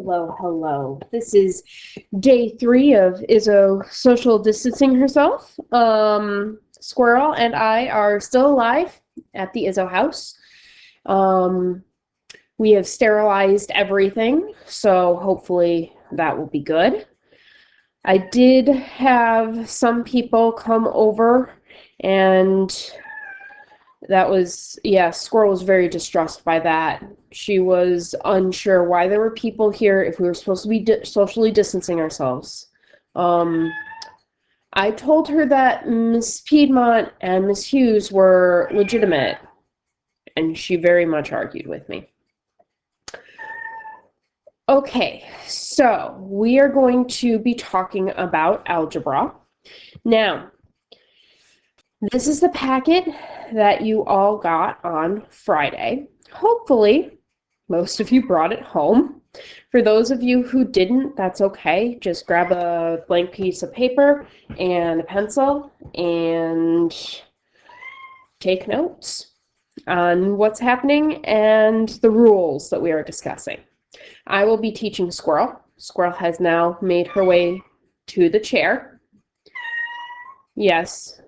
Hello, hello. This is day 3 of Izzo social distancing herself. Squirrel and I are still alive at the Izzo house. We have sterilized everything, so hopefully that will be good. I did have some people come over, and that was, yeah, Squirrel was very distressed by that. She was unsure why there were people here if we were supposed to be socially distancing ourselves. I told her that Miss Piedmont and Miss Hughes were legitimate, and she very much argued with me. Okay, so we are going to be talking about algebra. Now, this is the packet that you all got on Friday. Hopefully, most of you brought it home. For those of you who didn't, that's okay. Just grab a blank piece of paper and a pencil and take notes on what's happening and the rules that we are discussing. I will be teaching Squirrel. Squirrel has now made her way to the chair. Yes,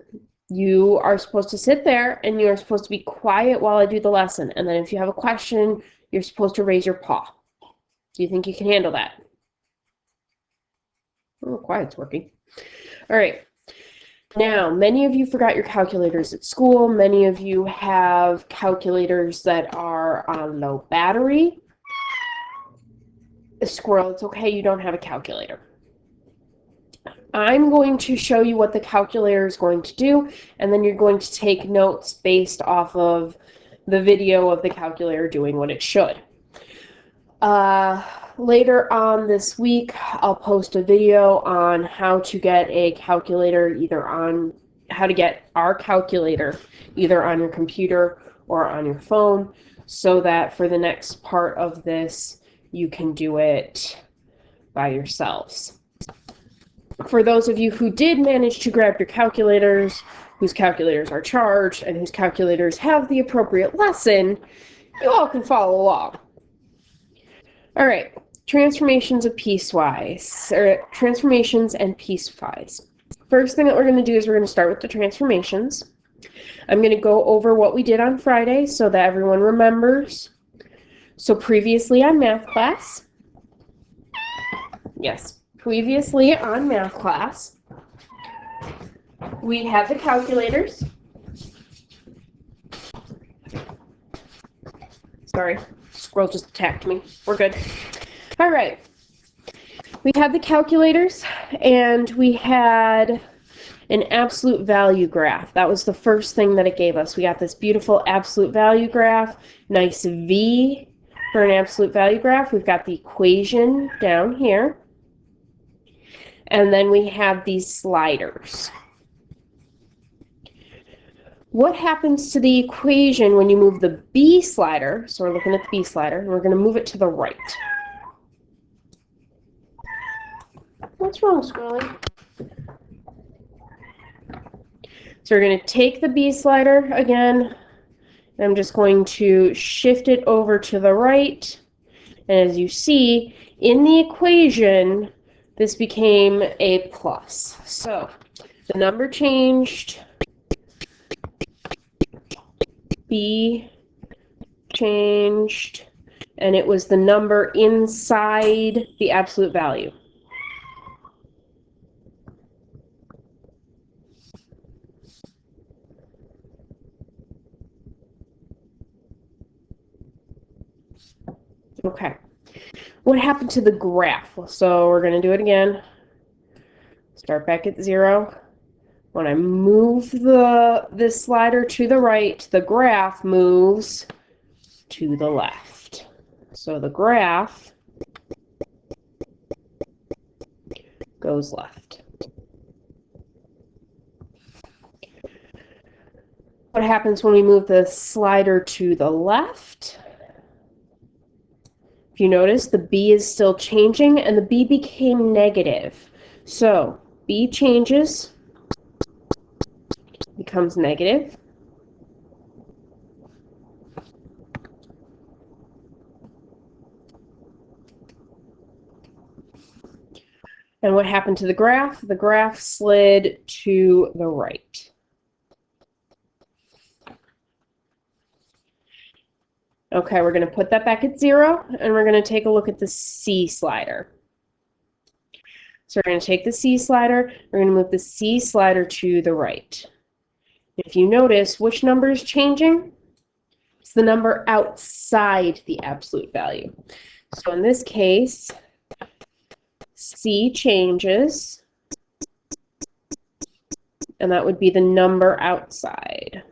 you are supposed to sit there and you are supposed to be quiet while I do the lesson. And then if you have a question, you're supposed to raise your paw. Do you think you can handle that? Oh, quiet's working. All right. Now, many of you forgot your calculators at school. Many of you have calculators that are on low battery. Squirrel, it's okay, you don't have a calculator. I'm going to show you what the calculator is going to do, and then you're going to take notes based off of the video of the calculator doing what it should. Later on this week, I'll post a video on how to get a calculator, how to get our calculator either on your computer or on your phone, so that for the next part of this, you can do it by yourselves. For those of you who did manage to grab your calculators, whose calculators are charged, and whose calculators have the appropriate lesson, you all can follow along. All right, transformations and piecewise. First thing that we're going to do is we're going to start with the transformations. I'm going to go over what we did on Friday so that everyone remembers. So previously on math class, we had the calculators. Sorry, squirrel just attacked me. We're good. All right. We had the calculators, and we had an absolute value graph. That was the first thing that it gave us. We got this beautiful absolute value graph, nice V for an absolute value graph. We've got the equation down here. And then we have these sliders. What happens to the equation when you move the B slider? So we're looking at the B slider, and we're going to move it to the right. What's wrong, Squirrely? So we're going to take the B slider again, and I'm just going to shift it over to the right. And as you see, in the equation, this became a plus. So the number changed, B changed, and it was the number inside the absolute value. Okay. What happened to the graph? So we're going to do it again. Start back at 0. When I move this slider to the right, the graph moves to the left. So the graph goes left. What happens when we move the slider to the left? If you notice, the B is still changing, and the B became negative. So B changes, becomes negative. And what happened to the graph? The graph slid to the right. Okay, we're going to put that back at 0, and we're going to take a look at the C slider. So we're going to take the C slider, we're going to move the C slider to the right. If you notice, which number is changing? It's the number outside the absolute value. So in this case, C changes, and that would be the number outside.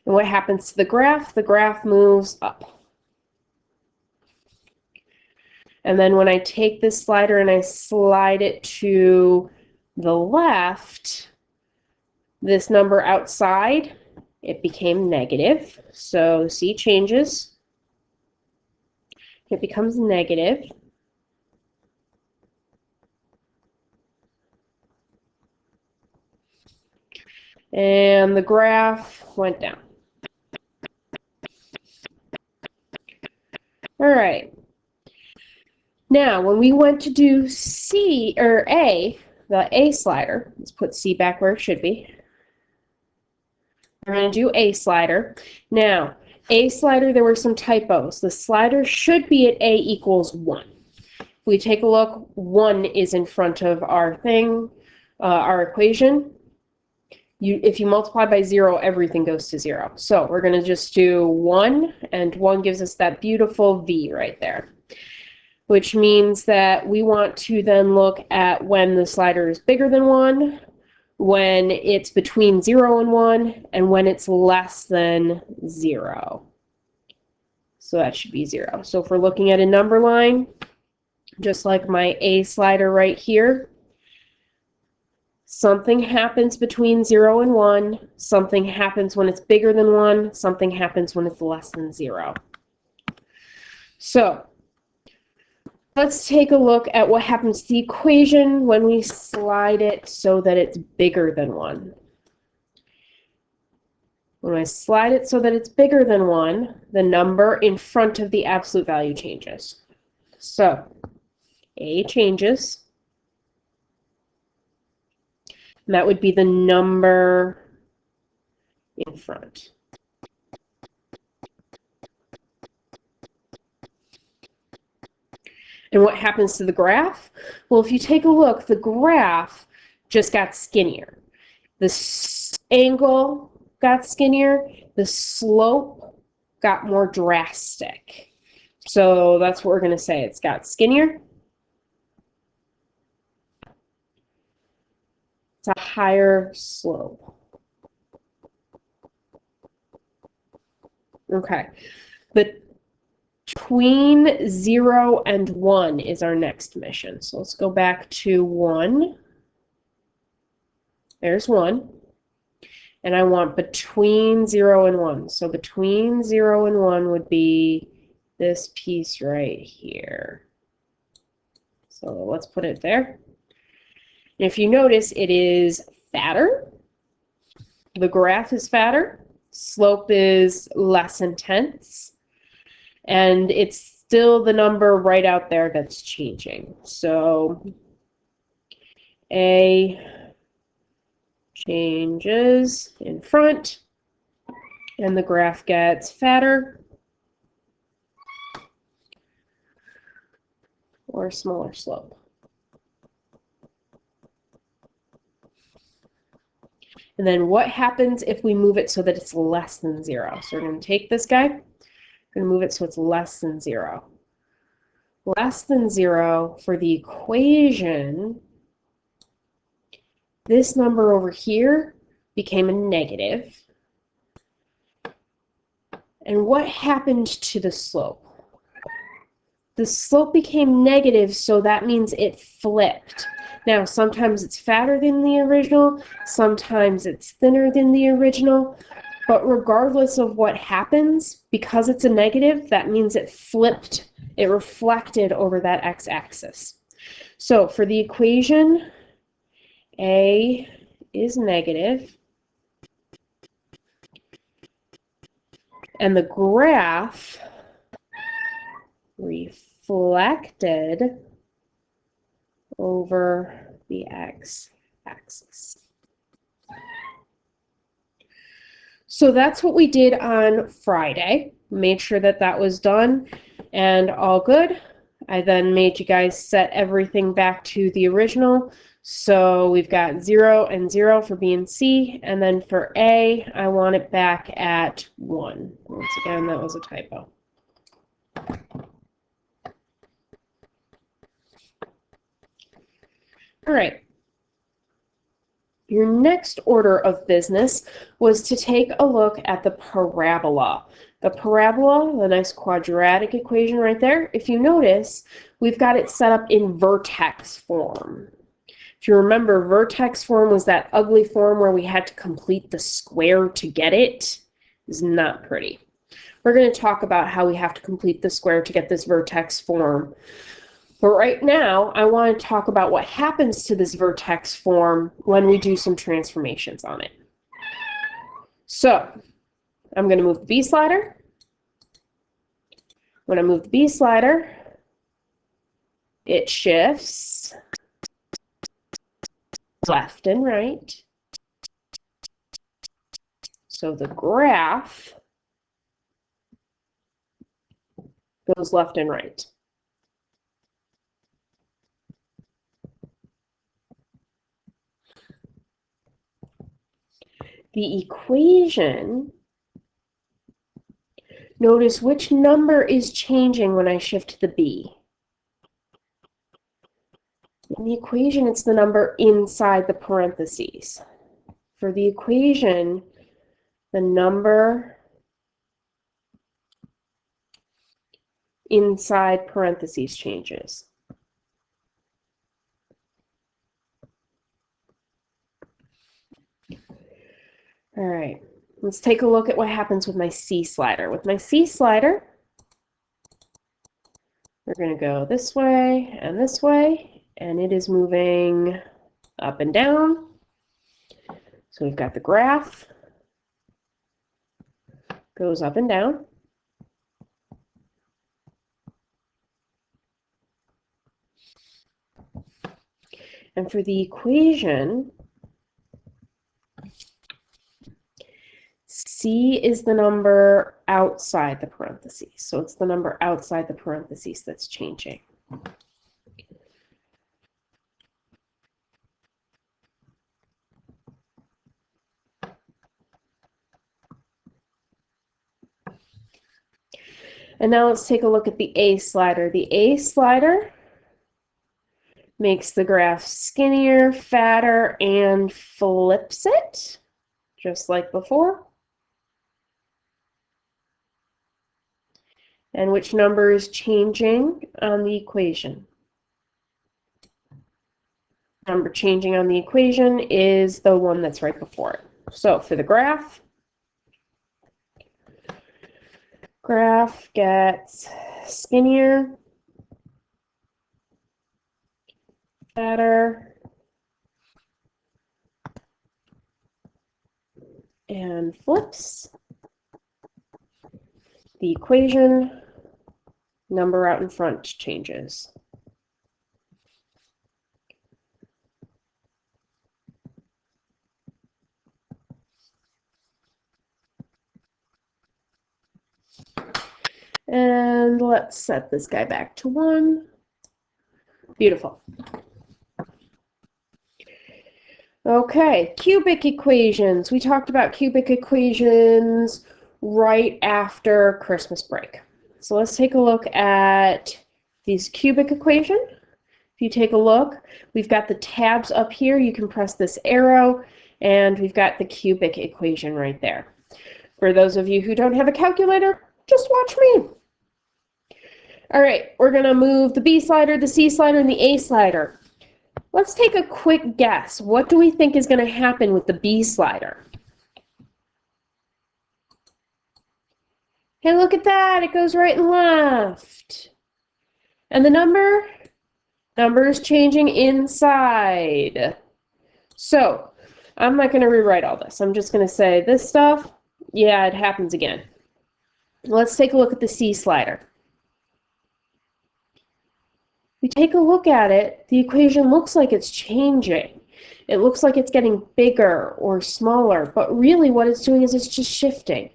And what happens to the graph? The graph moves up. And then when I take this slider and I slide it to the left, this number outside, it became negative. So C changes. It becomes negative. And the graph went down. All right. Now, when we went to do C, or A, the A slider, let's put C back where it should be. We're going to do A slider. Now, A slider, there were some typos. The slider should be at A equals 1. If we take a look, 1 is in front of our thing, our equation. If you multiply by 0, everything goes to 0. So we're going to just do 1, and 1 gives us that beautiful V right there, which means that we want to then look at when the slider is bigger than 1, when it's between 0 and 1, and when it's less than 0. So that should be 0. So if we're looking at a number line, just like my A slider right here, something happens between 0 and 1, something happens when it's bigger than 1, something happens when it's less than 0. So let's take a look at what happens to the equation when we slide it so that it's bigger than 1. When I slide it so that it's bigger than 1, the number in front of the absolute value changes. So A changes, and that would be the number in front. And what happens to the graph? Well, if you take a look, the graph just got skinnier. The angle got skinnier. The slope got more drastic. So that's what we're going to say. It's got skinnier. It's a higher slope. Okay. Between 0 and 1 is our next mission. So let's go back to 1. There's 1. And I want between 0 and 1. So between 0 and 1 would be this piece right here. So let's put it there. And if you notice, it is fatter. The graph is fatter. Slope is less intense. And it's still the number right out there that's changing. So A changes in front, and the graph gets fatter or smaller slope. And then what happens if we move it so that it's less than 0? So we're going to take this guy, we're going to move it so it's less than 0. Less than 0 for the equation, this number over here became a negative. And what happened to the slope? The slope became negative, so that means it flipped. Now, sometimes it's fatter than the original, sometimes it's thinner than the original, but regardless of what happens, because it's a negative, that means it flipped, it reflected over that x-axis. So for the equation, A is negative, and the graph reflected over the x-axis. So that's what we did on Friday. Made sure that that was done and all good. I then made you guys set everything back to the original. So we've got 0 and 0 for B and C, and then for A, I want it back at 1. Once again, that was a typo. All right. Your next order of business was to take a look at the parabola. The parabola, the nice quadratic equation right there, if you notice, we've got it set up in vertex form. If you remember, vertex form was that ugly form where we had to complete the square to get it. It's not pretty. We're going to talk about how we have to complete the square to get this vertex form. But right now, I want to talk about what happens to this vertex form when we do some transformations on it. So, I'm going to move the B slider. When I move the B slider, it shifts left and right. So the graph goes left and right. The equation, notice which number is changing when I shift the B. In the equation, it's the number inside the parentheses. For the equation, the number inside parentheses changes. All right, let's take a look at what happens with my C slider. With my C slider, we're going to go this way, and it is moving up and down. So we've got the graph, goes up and down. And for the equation, C is the number outside the parentheses. So it's the number outside the parentheses that's changing. And now let's take a look at the A slider. The A slider makes the graph skinnier, fatter, and flips it, just like before. And which number is changing on the equation? Number changing on the equation is the one that's right before it. So for the graph gets skinnier, fatter, and flips. The equation, number out in front changes. And let's set this guy back to 1. Beautiful. Okay, cubic equations. We talked about cubic equations right after Christmas break. So let's take a look at these cubic equation. If you take a look, we've got the tabs up here. You can press this arrow, and we've got the cubic equation right there. For those of you who don't have a calculator, just watch me. All right, we're going to move the B slider, the C slider, and the A slider. Let's take a quick guess. What do we think is going to happen with the B slider? Hey, look at that. It goes right and left. And the number? Number is changing inside. So I'm not going to rewrite all this. I'm just going to say this stuff, yeah, it happens again. Let's take a look at the C slider. we take a look at it, the equation looks like it's changing. It looks like it's getting bigger or smaller, but really what it's doing is it's just shifting.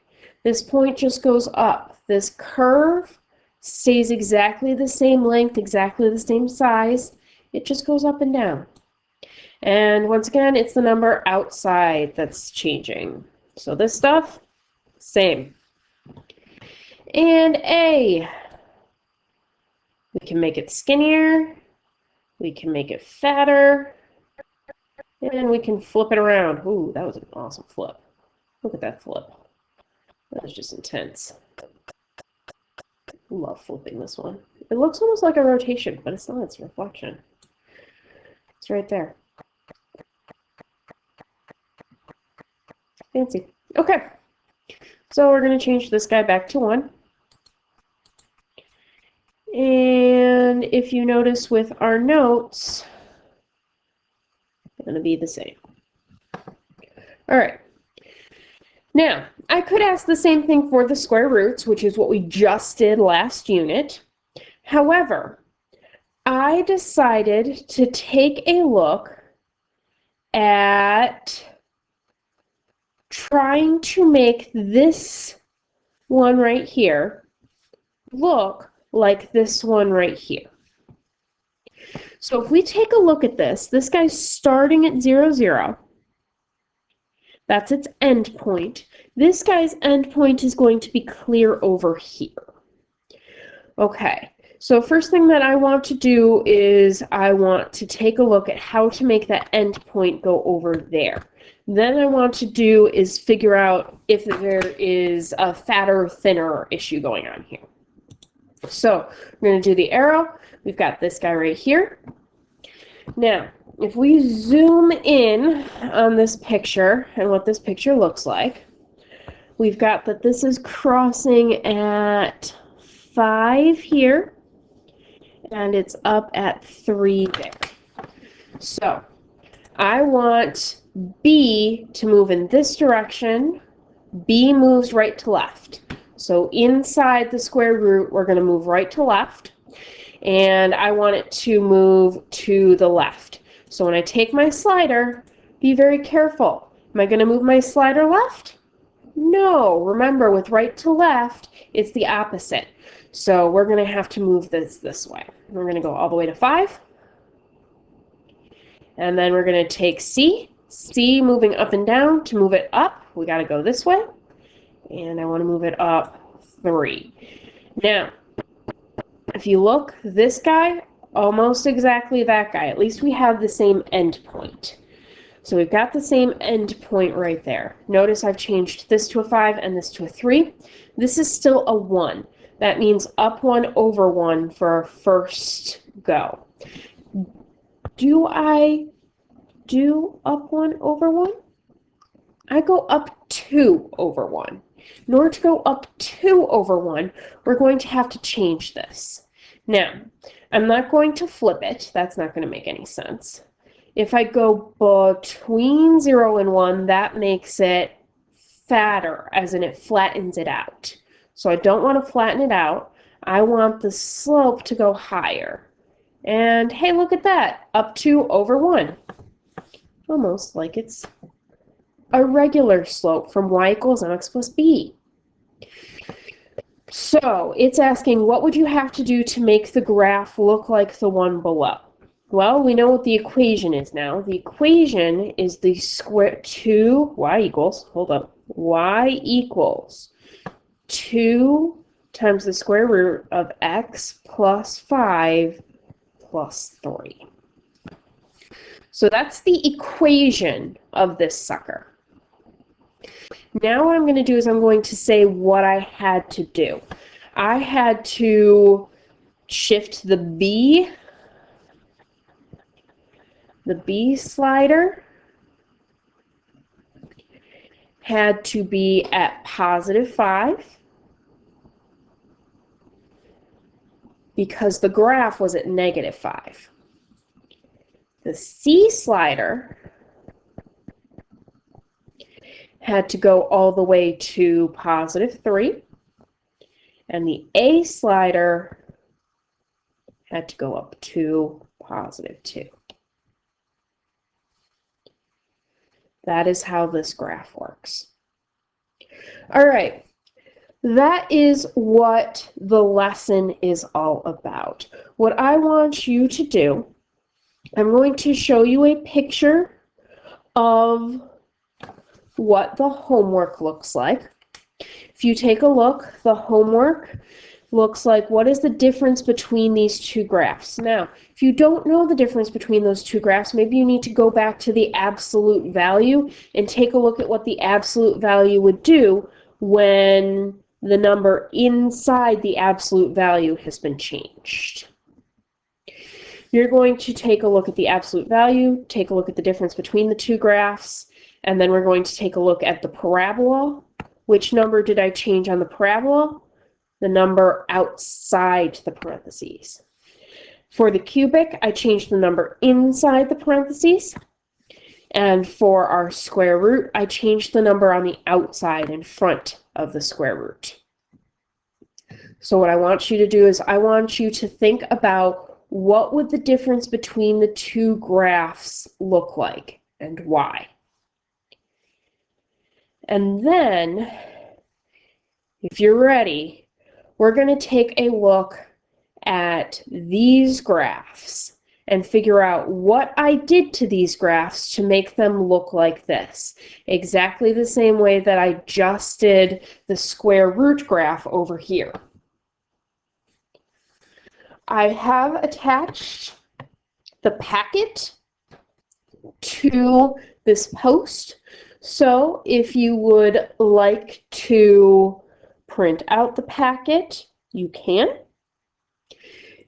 This point just goes up. This curve stays exactly the same length, exactly the same size. It just goes up and down. And once again, it's the number outside that's changing. So this stuff, same. And A, we can make it skinnier, we can make it fatter, and we can flip it around. Ooh, that was an awesome flip. Look at that flip. That was just intense. Love flipping this one. It looks almost like a rotation, but it's not, it's a reflection. It's right there. Fancy. Okay, so we're going to change this guy back to 1. And if you notice with our notes, it's going to be the same. All right. Now, I could ask the same thing for the square roots, which is what we just did last unit. However, I decided to take a look at trying to make this one right here look like this one right here. So if we take a look at this guy's starting at 0, 0. That's its end point. This guy's end point is going to be clear over here. Okay, so first thing that I want to do is I want to take a look at how to make that end point go over there. Then I want to do is figure out if there is a fatter, thinner issue going on here. So we're going to do the arrow. We've got this guy right here. Now, if we zoom in on this picture and what this picture looks like, we've got that this is crossing at 5 here, and it's up at 3 there. So I want B to move in this direction. B moves right to left. So inside the square root, we're going to move right to left, and I want it to move to the left. So when I take my slider, be very careful. Am I going to move my slider left? No. Remember, with right to left, it's the opposite. So we're going to have to move this way. We're going to go all the way to 5. And then we're going to take C. C moving up and down. To move it up, we got to go this way. And I want to move it up 3. Now, if you look, this guy, almost exactly that guy. At least we have the same end point. So we've got the same end point right there. Notice I've changed this to a 5 and this to a 3. This is still a 1. That means up 1 over 1 for our first go. Do I do up 1 over 1? I go up 2 over 1. In order to go up 2 over 1, we're going to have to change this. Now, I'm not going to flip it. That's not going to make any sense. If I go between 0 and 1, that makes it fatter, as in it flattens it out. So I don't want to flatten it out. I want the slope to go higher. And hey, look at that, up 2 over 1. Almost like it's a regular slope from y equals mx plus b. So it's asking, what would you have to do to make the graph look like the one below? Well, we know what the equation is now. The equation is the square 2 y equals, hold up, y equals 2 times the square root of x plus 5 plus 3. So that's the equation of this sucker. Now what I'm going to do is I'm going to say what I had to do. I had to shift the B slider had to be at positive 5 because the graph was at negative 5. The C slider had to go all the way to positive 3, and the A slider had to go up 2, positive 2. That is how this graph works. All right, that is what the lesson is all about. What I want you to do, I'm going to show you a picture of what the homework looks like. If you take a look, the homework looks like, what is the difference between these two graphs? Now, if you don't know the difference between those two graphs, maybe you need to go back to the absolute value and take a look at what the absolute value would do when the number inside the absolute value has been changed. You're going to take a look at the absolute value, take a look at the difference between the two graphs, and then we're going to take a look at the parabola. Which number did I change on the parabola? The number outside the parentheses. For the cubic, I changed the number inside the parentheses. And for our square root, I changed the number on the outside in front of the square root. So what I want you to do is I want you to think about what would the difference between the two graphs look like and why. And then, if you're ready, we're going to take a look at these graphs and figure out what I did to these graphs to make them look like this. Exactly the same way that I just did the square root graph over here. I have attached the packet to this post. So if you would like to print out the packet, you can.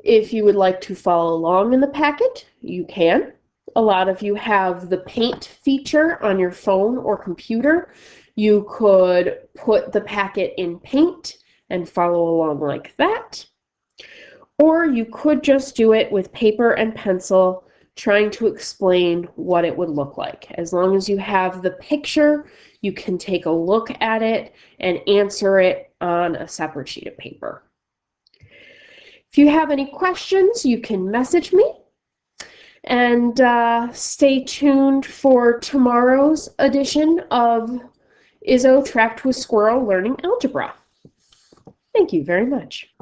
If you would like to follow along in the packet, you can. A lot of you have the paint feature on your phone or computer. You could put the packet in paint and follow along like that. Or you could just do it with paper and pencil, trying to explain what it would look like. As long as you have the picture, you can take a look at it and answer it on a separate sheet of paper. If you have any questions, you can message me. And stay tuned for tomorrow's edition of Izzo Trapped with Squirrel Learning Algebra. Thank you very much.